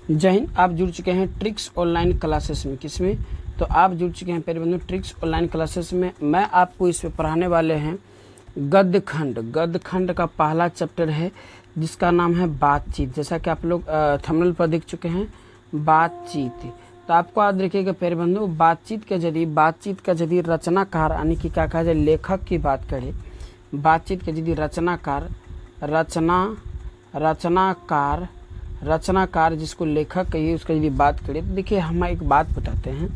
जय हिंद। आप जुड़ चुके हैं ट्रिक्स ऑनलाइन क्लासेस में। किसमें? तो आप जुड़ चुके हैं प्यारे बंधु ट्रिक्स ऑनलाइन क्लासेस में। मैं आपको इस पे पढ़ाने वाले हैं गद्य खंड का पहला चैप्टर है जिसका नाम है बातचीत। जैसा कि आप लोग थंबनेल पर देख चुके हैं बातचीत। तो आपको याद रखिएगा प्यारे बंधु, बातचीत का यदि रचनाकार यानी कि क्या कहा जाए लेखक की बात करें, बातचीत के यदि रचनाकार जिसको लेखक कहिए उसका यदि बात करें तो देखिए हम एक बात बताते हैं।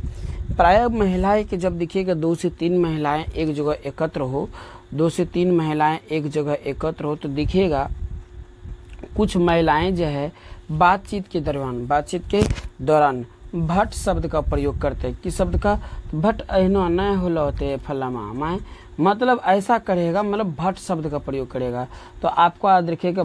प्रायः महिलाएं कि जब देखिएगा 2 से 3 महिलाएं एक जगह एकत्र हो, 2 से 3 महिलाएं एक जगह एकत्र हो तो देखिएगा कुछ महिलाएं जो है बातचीत के दौरान भट शब्द का प्रयोग करते हैं। किस शब्द का? भट अहिनो न होते फलामा मैं, मतलब ऐसा करेगा, मतलब भट शब्द का प्रयोग करेगा। तो आपको याद रखिएगा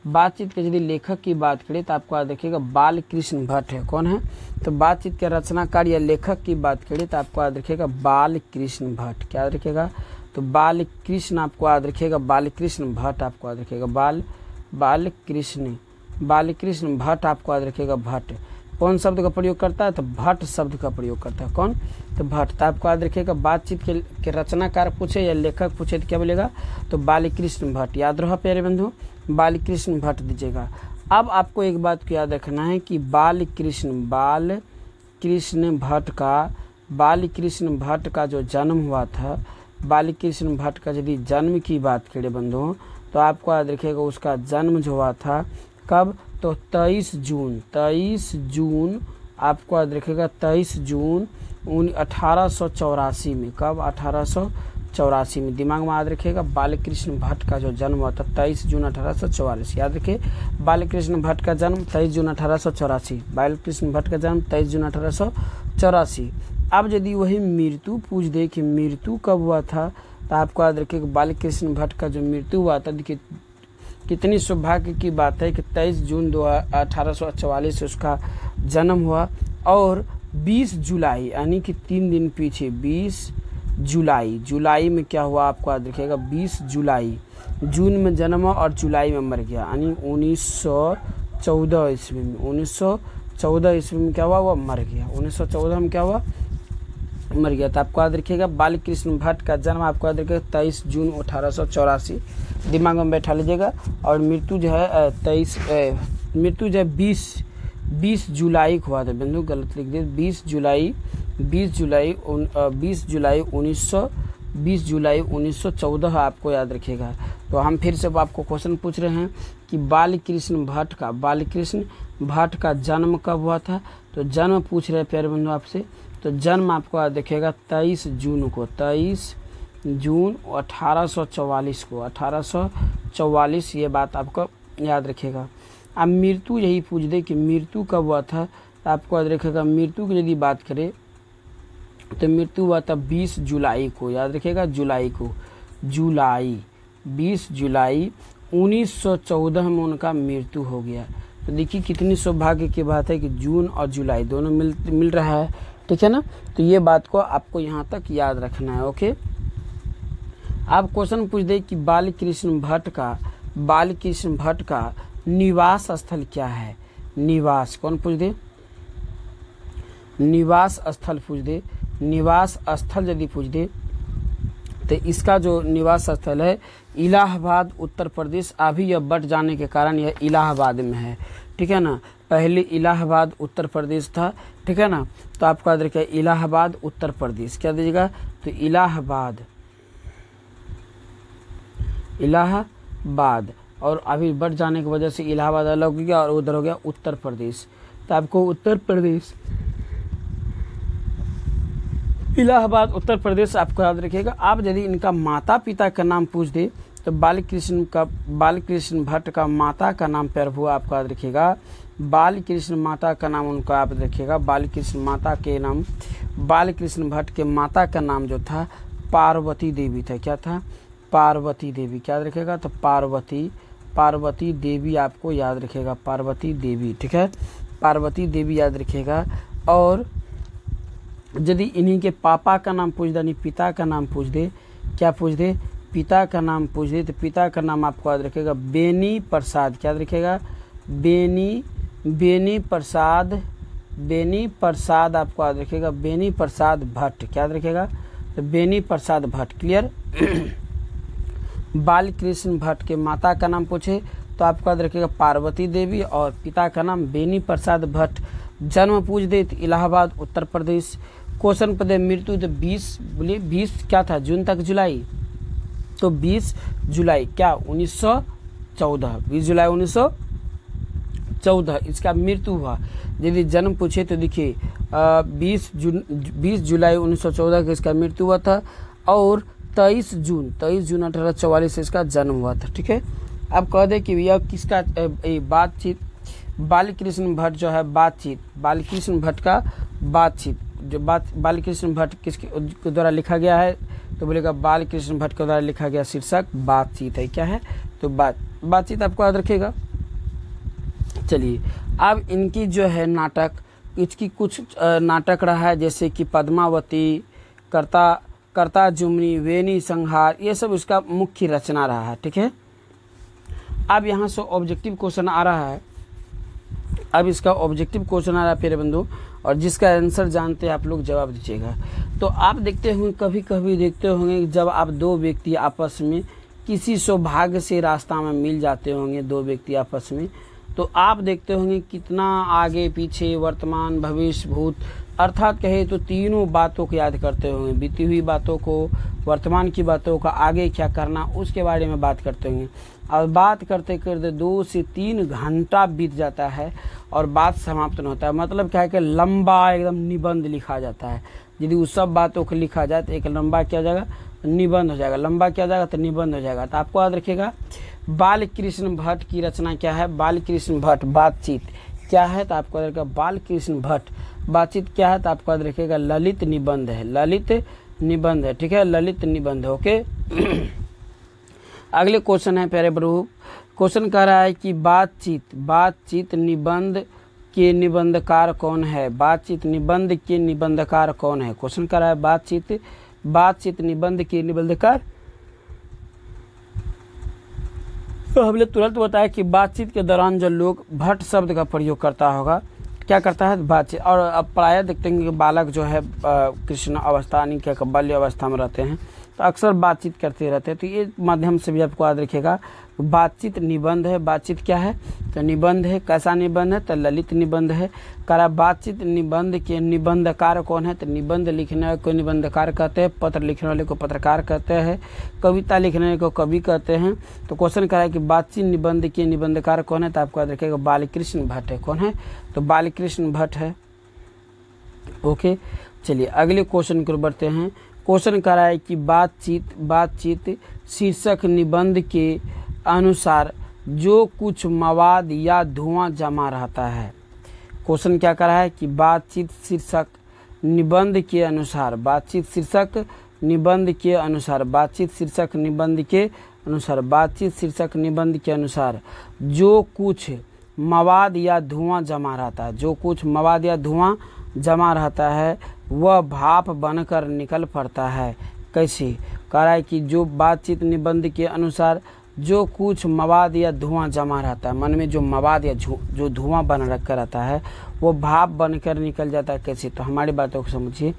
बातचीत के यदि लेखक की बात करें तो आपको याद रखिएगा बालकृष्ण भट्ट है। कौन है? तो बातचीत के रचनाकार या लेखक की बात करें तो आपको याद रखिएगा बालकृष्ण भट्ट। क्या याद रखिएगा? तो बालकृष्ण आपको याद रखिएगा, बालकृष्ण भट्ट आपको याद रखिएगा, बालकृष्ण भट्ट आपको याद रखिएगा भट्ट। कौन शब्द का प्रयोग करता है? तो भट्ट शब्द का प्रयोग करता है। कौन? तो भट्ट। तो आपको याद रखिएगा बातचीत के रचनाकार पूछे या लेखक पूछे तो क्या बोलेगा? तो बालकृष्ण भट्ट। याद रहो प्यारे बंधु, बालकृष्ण भट्ट दीजिएगा। अब आपको एक बात को याद रखना है कि बालकृष्ण भट्ट का जो जन्म हुआ था, बालकृष्ण भट्ट का यदि जन्म की बात करें बंधुओं तो आपको याद रखिएगा उसका जन्म जो हुआ था कब? तो 23 जून आपको याद रखिएगा 23 जून 1884 में। कब? 1884 में। दिमाग में याद रखिएगा बालकृष्ण भट्ट का जो जन्म हुआ था 23 जून 1844। याद रखिए बालकृष्ण भट्ट का जन्म 23 जून 1884। बालकृष्ण भट्ट का जन्म 23 जून 1884। अब यदि वही मृत्यु पूछ दे कि मृत्यु कब हुआ था तो आपको याद रखिएगा बालकृष्ण भट्ट का जो मृत्यु हुआ था, देखिए कितनी सौभाग्य की बात है कि 23 जून 1844 से उसका जन्म हुआ और 20 जुलाई यानी कि 3 दिन पीछे 20 जुलाई में क्या हुआ आपको याद रखिएगा 20 जुलाई। जून में जन्म हुआ और जुलाई में मर गया, यानी 1914 ईस्वी में। 1914 ईस्वी में क्या हुआ? वो मर गया। 1914 में क्या हुआ? मर गया। तो आपको याद रखिएगा बालकृष्ण भट्ट का जन्म आपको याद रखिएगा 23 जून 1884। दिमाग में बैठा लीजिएगा। और मृत्यु जो है 20 जुलाई को हुआ था बंधु, गलत लिख दिए। 20 जुलाई 1914 आपको याद रखिएगा। तो हम फिर से आपको क्वेश्चन पूछ रहे हैं कि बालकृष्ण भट्ट का जन्म कब हुआ था? तो जन्म पूछ रहे हैं प्यारे बंधु आपसे। तो जन्म आपको याद रखिएगा 23 जून 1844 को। 1844 ये बात आपको याद रखिएगा। अब मृत्यु यही पूछ दे कि मृत्यु कब हुआ था तो आपको याद रखिएगा मृत्यु की यदि बात करें तो मृत्यु हुआ था 20 जुलाई को। याद रखिएगा 20 जुलाई 1914 में उनका मृत्यु हो गया। तो देखिए कितनी सौभाग्य की बात है कि जून और जुलाई दोनों मिल रहा है, ठीक है ना। तो ये बात को आपको यहाँ तक याद रखना है। ओके। आप क्वेश्चन पूछ दे कि बालकृष्ण भट्ट का निवास स्थल क्या है? निवास कौन पूछ दे? निवास स्थल पूछ दे। निवास स्थल यदि पूछ दे तो इसका जो निवास स्थल है इलाहाबाद उत्तर प्रदेश। अभी यह बट जाने के कारण यह इलाहाबाद में है, ठीक है ना। पहले इलाहाबाद उत्तर प्रदेश था, ठीक है ना। तो आपको याद रखिए इलाहाबाद उत्तर प्रदेश। क्या दीजिएगा? तो इलाहाबाद और अभी बट जाने की वजह से इलाहाबाद अलग हो गया और उधर हो गया उत्तर प्रदेश। तो आपको उत्तर प्रदेश इलाहाबाद उत्तर प्रदेश आपको याद रखिएगा। आप यदि इनका माता पिता का नाम पूछ दे तो बालकृष्ण भट्ट का माता का नाम प्यार हुआ आपको याद रखिएगा बालकृष्ण माता का नाम उनका आप रखिएगा बालकृष्ण भट्ट के माता का नाम जो था पार्वती देवी था। क्या था? पार्वती देवी। क्या याद रखिएगा? तो पार्वती देवी आपको याद रखिएगा, पार्वती देवी, ठीक है। पार्वती देवी याद रखिएगा। और यदि इन्हीं के पापा का नाम पूछ दे यानी पिता का नाम पूछ दे, क्या पूछ दे? पिता का नाम पूछ दे तो पिता का नाम आपको याद रखिएगा बेनी प्रसाद। क्या याद रखिएगा? बेनी बेनी प्रसाद आपको याद रखिएगा, बेनी प्रसाद भट्ट, क्या याद रखिएगा, तो बेनी प्रसाद भट्ट। क्लियर। बाल कृष्ण भट्ट के माता का नाम पूछे तो आपको याद रखिएगा पार्वती देवी, और पिता का नाम बेनी प्रसाद भट्ट। जन्म पूछ दे तो इलाहाबाद उत्तर प्रदेश। क्वेश्चन पदे मृत्यु तो 20, बोलिए 20 क्या था, जून तक जुलाई, तो 20 जुलाई क्या 1914, 20 जुलाई 1914 इसका मृत्यु हुआ। यदि जन्म पूछे तो देखिए 20 जुलाई 1914 को इसका मृत्यु हुआ था, और 23 जून 1844 से इसका जन्म हुआ था। ठीक है। अब कह दे कि यह किसका बातचीत, बालकृष्ण भट्ट जो है बातचीत, बालकृष्ण भट्ट का बातचीत, जो बालकृष्ण भट्ट किसके द्वारा लिखा गया है, तो बोलेगा बालकृष्ण भट्ट के द्वारा लिखा गया शीर्षक बातचीत है। क्या है, तो बातचीत आपको याद रखेगा। चलिए अब इनकी जो है नाटक, इसकी कुछ नाटक रहा है, जैसे कि पद्मावती, कर्ता जुमनी, वेनी संहार, ये सब इसका मुख्य रचना रहा है। ठीक है। अब यहाँ से ऑब्जेक्टिव क्वेश्चन आ रहा है, अब इसका ऑब्जेक्टिव क्वेश्चन आ रहा है प्यारे बंधु, और जिसका आंसर जानते हैं आप लोग जवाब दीजिएगा। तो आप देखते होंगे, कभी कभी देखते होंगे जब आप दो व्यक्ति आपस में किसी सौभाग्य से रास्ता में मिल जाते होंगे, दो व्यक्ति आपस में, तो आप देखते होंगे कितना आगे पीछे वर्तमान भविष्य भूत, अर्थात कहे तो तीनों बातों को याद करते होंगे, बीती हुई बातों को, वर्तमान की बातों का, आगे क्या करना उसके बारे में बात करते होंगे। और बात करते करते 2 से 3 घंटा बीत जाता है और बात समाप्त नहीं होता है। मतलब क्या है कि लंबा एकदम निबंध लिखा जाता है। यदि उस सब बातों को लिखा जाए तो एक लंबा क्या हो जाएगा, निबंध हो जाएगा, लंबा क्या हो जाएगा तो निबंध हो जाएगा। तो आपको याद रखिएगा बालकृष्ण भट्ट की रचना क्या है, बालकृष्ण भट्ट बातचीत क्या है, तो आपको याद रखिएगा बालकृष्ण भट्ट बातचीत क्या है, तो आपको याद रखिएगा ललित निबंध है, ललित निबंध है। ठीक है, ललित निबंध। ओके। अगले क्वेश्चन है प्यारे प्रभु, क्वेश्चन कह रहा है कि बातचीत निबंध के निबंधकार कौन है, बातचीत निबंध के निबंधकार कौन है। क्वेश्चन कह रहा है बातचीत निबंध के निबंधकार, तो हमने तुरंत बताया कि बातचीत के दौरान जो लोग भट्ट शब्द का प्रयोग करता होगा, क्या करता है बातचीत। और अब प्रायः देखते हैं कि बालक जो है कृष्ण अवस्था यानी कि बाल्य अवस्था में रहते हैं तो अक्सर बातचीत करते रहते हैं। तो ये माध्यम से भी आपको याद रखिएगा बातचीत निबंध है। बातचीत क्या है, तो निबंध है। कैसा निबंध है, तो ललित निबंध है। करा बातचीत निबंध के निबंधकार कौन है, तो निबंध लिखने वाले को निबंधकार कहते हैं, पत्र लिखने वाले को पत्रकार कहते हैं, कविता लिखने वाले को कवि कहते हैं। तो क्वेश्चन करा है कि बातचीत निबंध के निबंधकार कौन है, तो आपको याद रखिएगा बालकृष्ण भट्ट है। कौन है, तो बालकृष्ण भट्ट है। ओके, चलिए अगले क्वेश्चन को बढ़ते हैं। क्वेश्चन कह रहा है कि बातचीत शीर्षक निबंध के अनुसार जो कुछ मवाद या धुआं जमा रहता है। क्वेश्चन क्या कर रहा है कि बातचीत शीर्षक निबंध के अनुसार, बातचीत शीर्षक निबंध के अनुसार, बातचीत शीर्षक निबंध के अनुसार, बातचीत शीर्षक निबंध के अनुसार जो कुछ मवाद या धुआं जमा रहता है, जो कुछ मवाद या धुआं जमा रहता है वह भाप बनकर निकल पड़ता है। कैसे, कह रहा है कि जो बातचीत निबंध के अनुसार जो कुछ मवाद या धुआं जमा रहता है, मन में जो मवाद या जो धुआं बन रखा रहता है वो भाप बनकर निकल जाता है। कैसे, तो हमारी बातों को समझिए।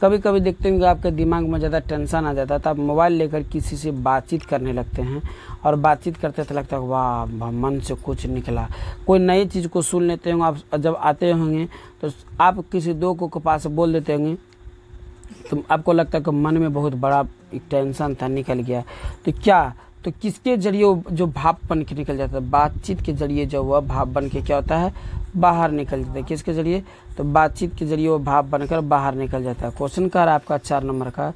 कभी कभी देखते हैं कि आपके दिमाग में ज़्यादा टेंशन आ जाता है तो आप मोबाइल लेकर किसी से बातचीत करने लगते हैं और बातचीत करते तो लगता है वाह मन से कुछ निकला, कोई नई चीज़ को सुन लेते होंगे। आप जब आते होंगे तो आप किसी दो को पास बोल देते होंगे तो आपको लगता है कि मन में बहुत बड़ा एक टेंशन था निकल गया। तो क्या, तो किसके जरिए जो भाप बन के निकल जाता है, बातचीत के जरिए जो वह भाप बन के क्या होता है बाहर निकल जाता है। किसके जरिए, तो बातचीत के जरिए वो भाप बनकर बाहर निकल जाता है। क्वेश्चन का आपका 4 नंबर का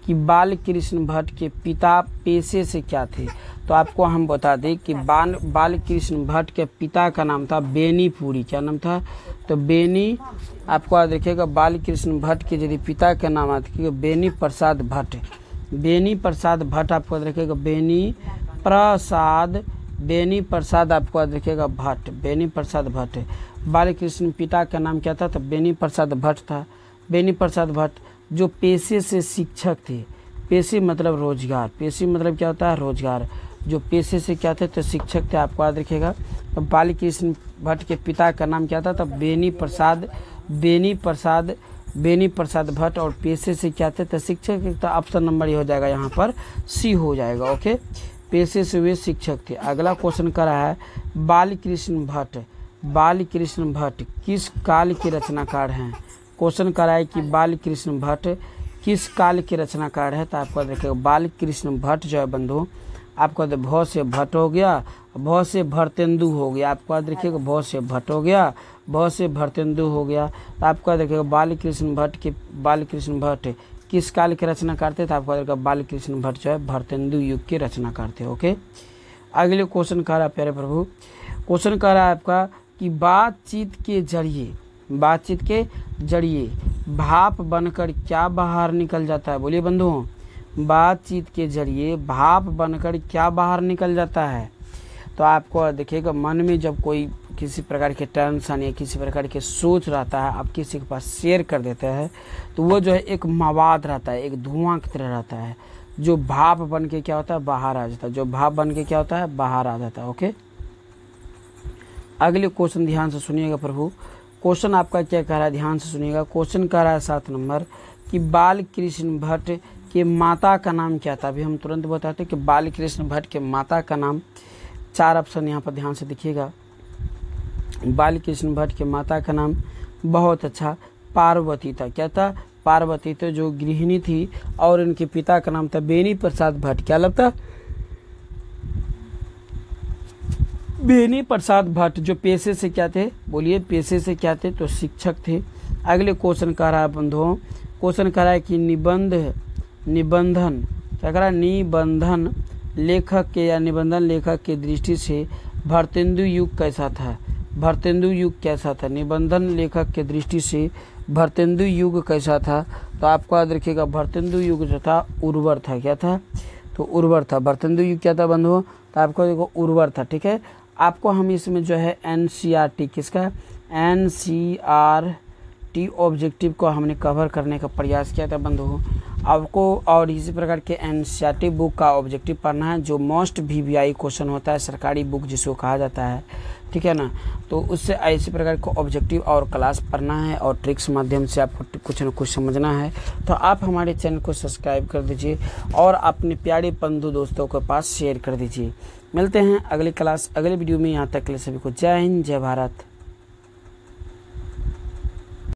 कि बालकृष्ण भट्ट के पिता पेशे से क्या थे। तो आपको हम बता दें कि बालकृष्ण भट्ट के पिता का नाम था बेनीपुरी। क्या नाम था, तो बेनी, आपको याद रखिएगा बालकृष्ण भट्ट के यदि पिता का नाम आता है बेनी प्रसाद भट्ट, बेनी प्रसाद भट्ट आपको याद रखिएगा, बेनी प्रसाद आपको याद रखिएगा भट्ट, बेनी प्रसाद भट्ट। बालकृष्ण पिता का नाम क्या था, तो बेनी प्रसाद भट्ट था। बेनी प्रसाद भट्ट जो पेशे से शिक्षक थे, पेशे मतलब रोजगार, पेशे मतलब क्या होता है रोजगार, जो पेशे से क्या थे तो शिक्षक थे। आपको याद रखिएगा तो बालकृष्ण भट्ट के पिता का नाम क्या था? तो बेनी प्रसाद भट्ट। और पेशे से क्या थे? तो शिक्षक। तो ऑप्शन नंबर ये हो जाएगा यहाँ पर सी हो जाएगा। ओके, पेशे से वे शिक्षक थे। अगला क्वेश्चन कर रहा है बालकृष्ण भट्ट किस काल के रचनाकार हैं? क्वेश्चन कर रहा है कि बालकृष्ण भट्ट किस काल के रचनाकार है? तो आपको देखिएगा बालकृष्ण भट्ट जो है बंधु, आपको भ से भट्ट हो गया, भ से भरतेंदु हो गया। आपको देखिएगा भ से भट्ट हो गया, भ से भरतेंदु हो गया। तो आपको देखिएगा बालकृष्ण भट्ट किस काल के रचनाकार थे? तो आपको देखिएगा बालकृष्ण भट्ट जो है भरतेंदु युग के रचनाकार थे। ओके, अगले क्वेश्चन कह रहा है प्यारे प्रभु, क्वेश्चन कह रहा है आपका कि बातचीत के जरिए भाप बनकर क्या बाहर निकल जाता है? बोलिए बंधुओं, बातचीत के जरिए भाप बनकर क्या बाहर निकल जाता है? तो आपको देखिएगा मन में जब कोई किसी प्रकार के टेंशन या किसी प्रकार के सोच रहता है, आप किसी के पास शेयर कर देते हैं, तो वो जो है एक मवाद रहता है, एक धुआं की तरह रहता है, जो भाप बन के क्या होता है? बाहर आ जाता है। जो भाप बन के क्या होता है? बाहर आ जाता है। ओके, अगले क्वेश्चन ध्यान से सुनिएगा प्रभु। क्वेश्चन आपका क्या कह रहा है? ध्यान से सुनिएगा। क्वेश्चन कह रहा है 7 नंबर कि बालकृष्ण भट्ट के माता का नाम क्या था? अभी हम तुरंत बताते हैं कि बालकृष्ण भट्ट के माता का नाम, 4 ऑप्शन यहाँ पर ध्यान से देखिएगा। बालकृष्ण भट्ट के माता का नाम बहुत अच्छा पार्वती था। क्या था? पार्वती तो जो गृहिणी थी। और इनके पिता का नाम था बेनी प्रसाद भट्ट। क्या लगता? बेनी प्रसाद भट्ट, जो पेशे से क्या थे? बोलिए, पेशे से क्या थे? तो शिक्षक थे। अगले क्वेश्चन कह रहा है बंधुओं, क्वेश्चन कह रहा है कि निबंधन क्या कह रहा है? निबंधन लेखक के दृष्टि से भरतेंदु युग कैसा था? भरतेंदु युग कैसा था? निबंधन लेखक के दृष्टि से भरतेंदु युग कैसा था? तो आपको याद रखिएगा भरतेंदु युग जो था उर्वर था। क्या था? तो उर्वर था। भरतेंदु युग क्या था बंधुओं? तो आपको देखो उर्वर था। ठीक है, आपको हम इसमें जो है NCERT किसका? NCERT ऑब्जेक्टिव को हमने कवर करने का प्रयास किया था बंधुओं। आपको और इसी प्रकार के NCERT बुक का ऑब्जेक्टिव पढ़ना है, जो मोस्ट VVI क्वेश्चन होता है, सरकारी बुक जिसको कहा जाता है। ठीक है ना, तो उससे ऐसे प्रकार को ऑब्जेक्टिव और क्लास पढ़ना है और ट्रिक्स माध्यम से आपको कुछ न कुछ समझना है। तो आप हमारे चैनल को सब्सक्राइब कर दीजिए और अपने प्यारे बंधु दोस्तों के पास शेयर कर दीजिए। मिलते हैं अगली क्लास, अगले वीडियो में। यहाँ तक के लिए सभी को जय हिंद, जय भारत।